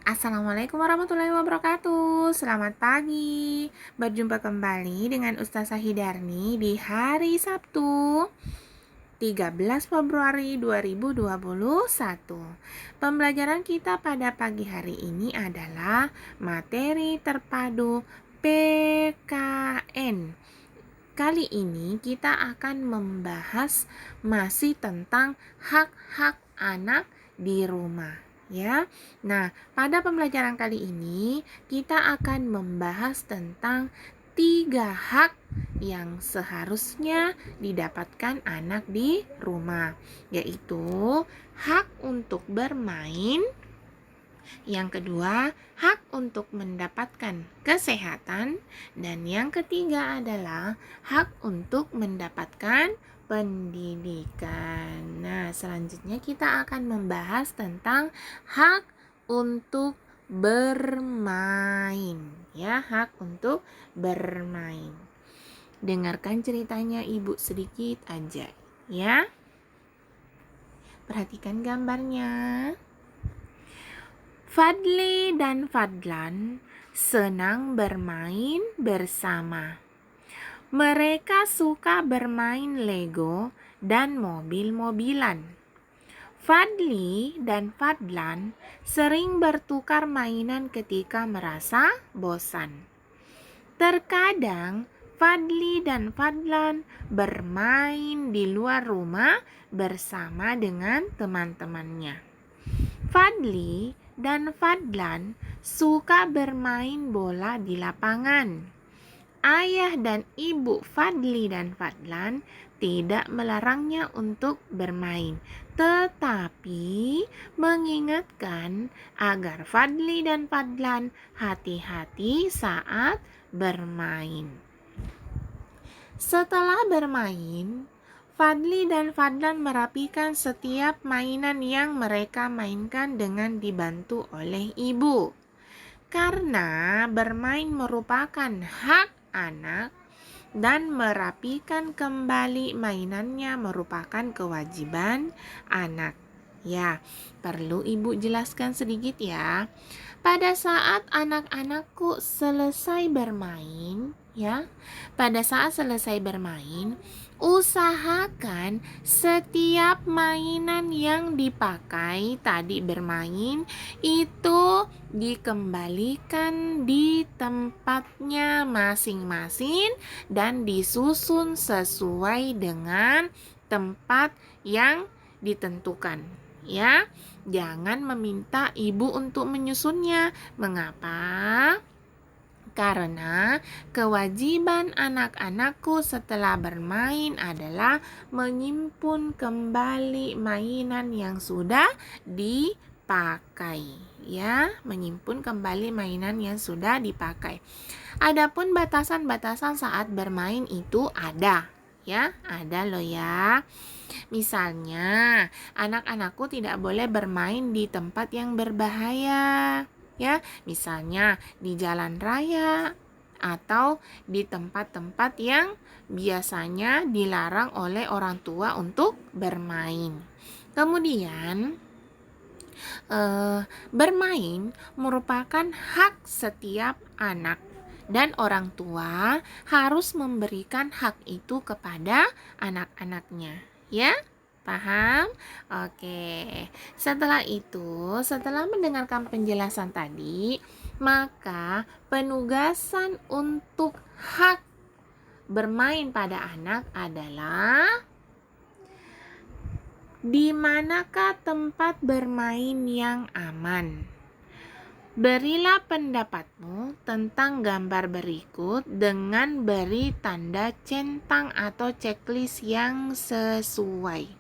Assalamualaikum warahmatullahi wabarakatuh. Selamat pagi. Berjumpa kembali dengan Ustazah Hidarni di hari Sabtu 13 Februari 2021. Pembelajaran kita pada pagi hari ini adalah materi terpadu PKN. Kali ini kita akan membahas masih tentang hak-hak anak di rumah, ya. Nah, pada pembelajaran kali ini kita akan membahas tentang 3 hak yang seharusnya didapatkan anak di rumah, yaitu hak untuk bermain. Yang kedua, hak untuk mendapatkan kesehatan. Dan yang ketiga adalah hak untuk mendapatkan pendidikan. Nah, selanjutnya kita akan membahas tentang hak untuk bermain. Ya, hak untuk bermain. Dengarkan ceritanya Ibu sedikit aja, ya. Perhatikan gambarnya. Fadli dan Fadlan senang bermain bersama. Mereka suka bermain Lego dan mobil-mobilan. Fadli dan Fadlan sering bertukar mainan ketika merasa bosan. Terkadang Fadli dan Fadlan bermain di luar rumah bersama dengan teman-temannya. Fadli dan Fadlan suka bermain bola di lapangan. Ayah dan ibu Fadli dan Fadlan tidak melarangnya untuk bermain, tetapi mengingatkan agar Fadli dan Fadlan hati-hati saat bermain. Setelah bermain, Fadli dan Fadlan merapikan setiap mainan yang mereka mainkan dengan dibantu oleh ibu. Karena bermain merupakan hak anak dan merapikan kembali mainannya merupakan kewajiban anak. Ya, perlu ibu jelaskan sedikit ya. Pada saat anak-anakku selesai bermain, usahakan setiap mainan yang dipakai tadi bermain itu dikembalikan di tempatnya masing-masing dan disusun sesuai dengan tempat yang ditentukan, ya. Jangan meminta ibu untuk menyusunnya. Mengapa? Karena kewajiban anak-anakku setelah bermain adalah menyimpan kembali mainan yang sudah dipakai, ya, menyimpan kembali mainan yang sudah dipakai. Adapun batasan-batasan saat bermain itu ada, ya, ada loh ya. Misalnya, anak-anakku tidak boleh bermain di tempat yang berbahaya, ya, misalnya di jalan raya atau di tempat-tempat yang biasanya dilarang oleh orang tua untuk bermain. Kemudian, bermain merupakan hak setiap anak dan orang tua harus memberikan hak itu kepada anak-anaknya, ya. Paham? Oke. Setelah itu, setelah mendengarkan penjelasan tadi, maka penugasan untuk hak bermain pada anak adalah di manakah tempat bermain yang aman? Berilah pendapatmu tentang gambar berikut dengan beri tanda centang atau checklist yang sesuai.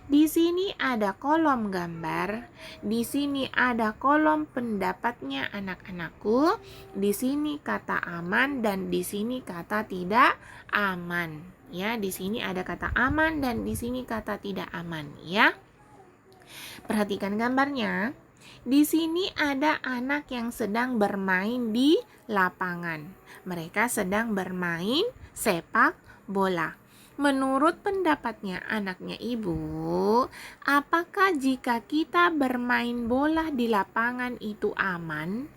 Di sini ada kolom gambar, di sini ada kolom pendapatnya anak-anakku, di sini kata aman dan di sini kata tidak aman. Ya, di sini ada kata aman dan di sini kata tidak aman, ya. Perhatikan gambarnya. Di sini ada anak yang sedang bermain di lapangan. Mereka sedang bermain sepak bola. Menurut pendapatnya anaknya ibu, apakah jika kita bermain bola di lapangan itu aman,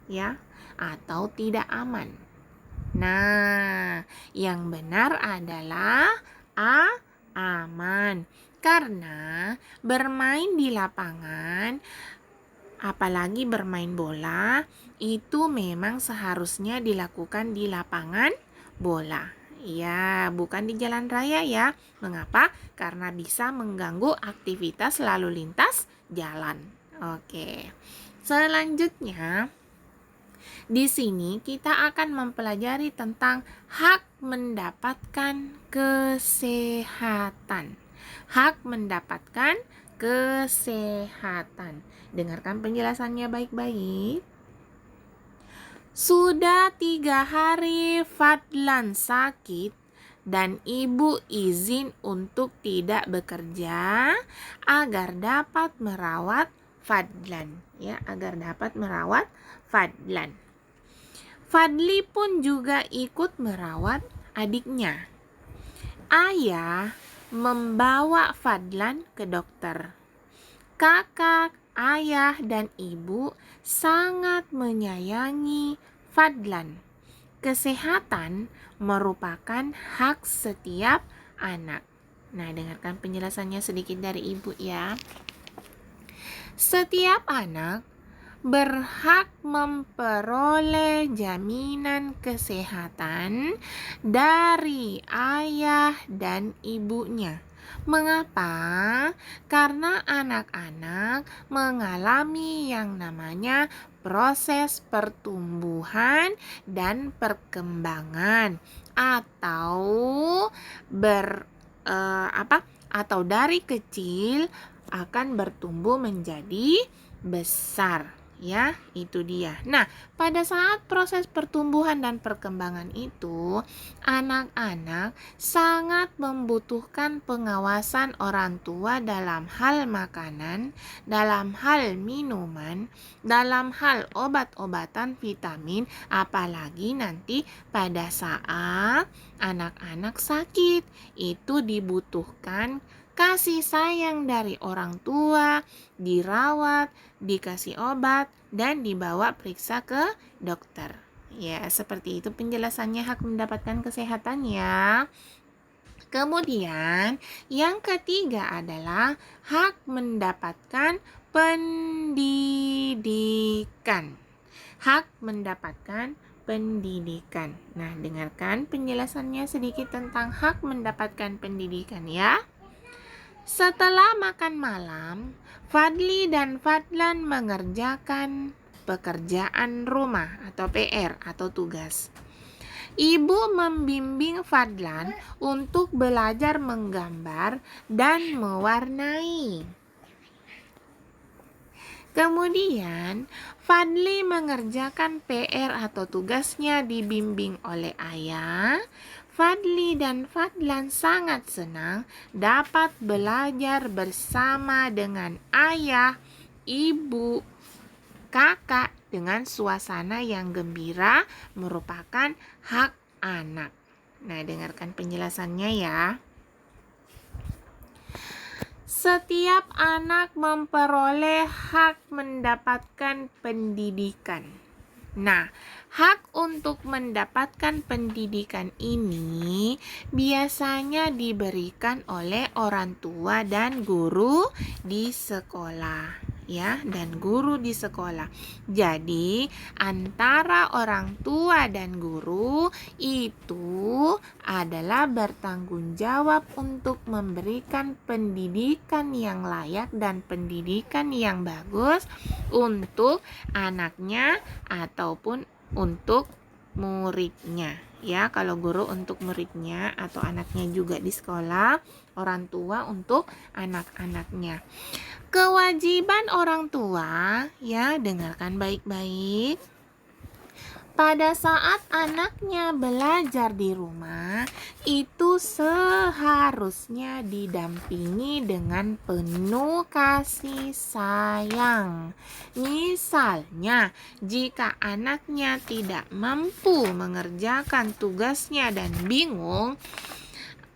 ya, atau tidak aman? Nah, yang benar adalah aman. Karena bermain di lapangan, apalagi bermain bola, itu memang seharusnya dilakukan di lapangan bola. Ya, bukan di jalan raya ya. Mengapa? Karena bisa mengganggu aktivitas lalu lintas jalan. Oke. Selanjutnya, di sini kita akan mempelajari tentang hak mendapatkan kesehatan. Hak mendapatkan kesehatan. Dengarkan penjelasannya baik-baik. Sudah 3 hari Fadlan sakit dan ibu izin untuk tidak bekerja agar dapat merawat Fadlan, ya, agar dapat merawat Fadlan. Fadli pun juga ikut merawat adiknya. Ayah membawa Fadlan ke dokter. Kakak, ayah, dan ibu sangat menyayangi Fadlan. Kesehatan merupakan hak setiap anak. Nah, dengarkan penjelasannya sedikit dari ibu ya. Setiap anak berhak memperoleh jaminan kesehatan dari ayah dan ibunya. Mengapa? Karena anak-anak mengalami yang namanya proses pertumbuhan dan perkembangan atau atau dari kecil akan bertumbuh menjadi besar. Ya, itu dia. Nah, pada saat proses pertumbuhan dan perkembangan itu, anak-anak sangat membutuhkan pengawasan orang tua dalam hal makanan, dalam hal minuman, dalam hal obat-obatan vitamin, apalagi nanti pada saat anak-anak sakit, itu dibutuhkan kasih sayang dari orang tua, dirawat, dikasih obat, dan dibawa periksa ke dokter. Ya, seperti itu penjelasannya hak mendapatkan kesehatan ya. Kemudian, yang ketiga adalah hak mendapatkan pendidikan. Hak mendapatkan pendidikan. Nah, dengarkan penjelasannya sedikit tentang hak mendapatkan pendidikan ya. Setelah makan malam, Fadli dan Fadlan mengerjakan pekerjaan rumah atau PR atau tugas. Ibu membimbing Fadlan untuk belajar menggambar dan mewarnai. Kemudian, Fadli mengerjakan PR atau tugasnya dibimbing oleh ayah. Fadli dan Fadlan sangat senang dapat belajar bersama dengan ayah, ibu, kakak dengan suasana yang gembira merupakan hak anak. Nah, dengarkan penjelasannya ya. Setiap anak memperoleh hak mendapatkan pendidikan. Nah, hak untuk mendapatkan pendidikan ini biasanya diberikan oleh orang tua dan guru di sekolah. Ya, dan guru di sekolah. Jadi, antara orang tua dan guru itu adalah bertanggung jawab untuk memberikan pendidikan yang layak dan pendidikan yang bagus untuk anaknya ataupun untuk muridnya. Ya, kalau guru untuk muridnya atau anaknya juga di sekolah, orang tua untuk anak-anaknya. Kewajiban orang tua, ya, dengarkan baik-baik. Pada saat anaknya belajar di rumah, itu seharusnya didampingi dengan penuh kasih sayang. Misalnya, jika anaknya tidak mampu mengerjakan tugasnya dan bingung,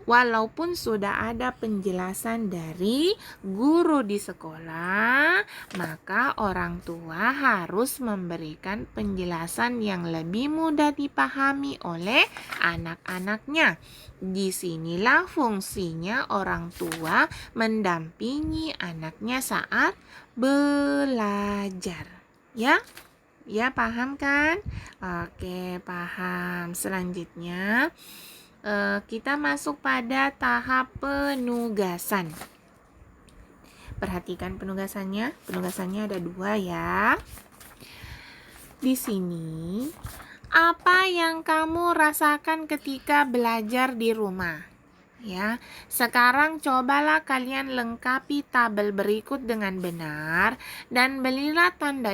walaupun sudah ada penjelasan dari guru di sekolah, maka orang tua harus memberikan penjelasan yang lebih mudah dipahami oleh anak-anaknya. Disinilah fungsinya orang tua mendampingi anaknya saat belajar. Ya? Ya, paham kan? Oke, paham. Selanjutnya, kita masuk pada tahap penugasan. Perhatikan penugasannya. Penugasannya ada 2 ya. Di sini, apa yang kamu rasakan ketika belajar di rumah? Ya, sekarang cobalah kalian lengkapi tabel berikut dengan benar dan belilah tanda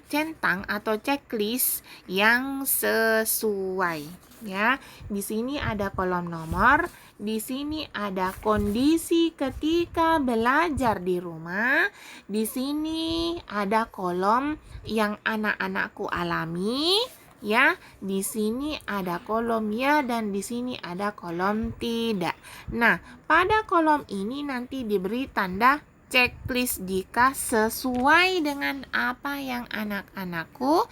centang atau checklist yang sesuai. Ya, di sini ada kolom nomor, di sini ada kondisi ketika belajar di rumah, di sini ada kolom yang anak-anakku alami. Ya, di sini ada kolom ya dan di sini ada kolom tidak. Nah, pada kolom ini nanti diberi tanda checklist jika sesuai dengan apa yang anak-anakku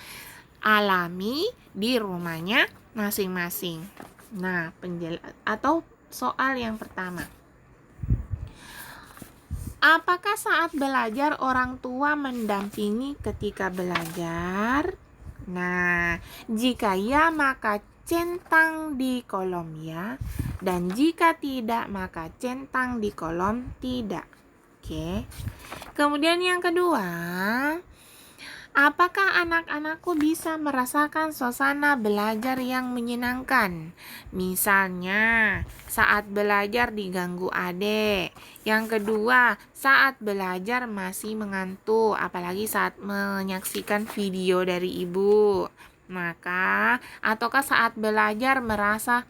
alami di rumahnya masing-masing. Nah, atau soal yang pertama. Apakah saat belajar orang tua mendampingi ketika belajar? Nah, jika ya maka centang di kolom ya, dan jika tidak maka centang di kolom tidak. Oke. Kemudian yang kedua, apakah anak-anakku bisa merasakan suasana belajar yang menyenangkan? Misalnya, saat belajar diganggu adik. Yang kedua, saat belajar masih mengantuk, apalagi saat menyaksikan video dari ibu. Maka, ataukah saat belajar merasa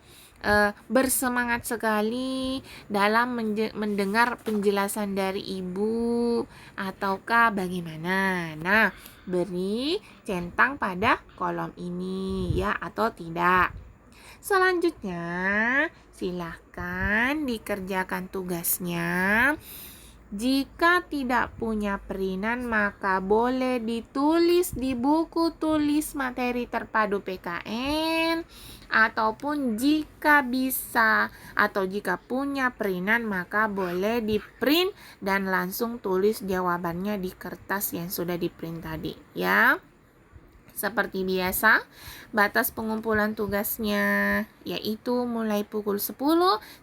bersemangat sekali dalam mendengar penjelasan dari ibu, ataukah bagaimana? Nah, beri centang pada kolom ini ya atau tidak. Selanjutnya, silahkan dikerjakan tugasnya. Jika tidak punya perinan, maka boleh ditulis di buku tulis materi terpadu PKN, ataupun jika bisa atau jika punya perinan, maka boleh di-print dan langsung tulis jawabannya di kertas yang sudah di-print tadi ya. Seperti biasa, batas pengumpulan tugasnya yaitu mulai pukul 10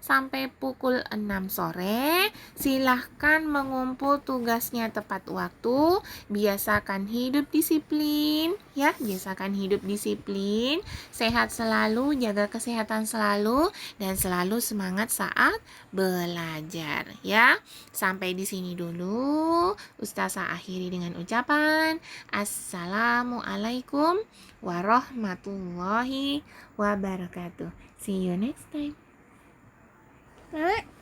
sampai pukul 6 sore. Silahkan mengumpul tugasnya tepat waktu. Biasakan hidup disiplin, ya, biasakan hidup disiplin. Sehat selalu, jaga kesehatan selalu, dan selalu semangat saat belajar, ya. Sampai di sini dulu. Ustazah akhiri dengan ucapan Assalamualaikum warahmatullahi wabarakatuh. See you next time.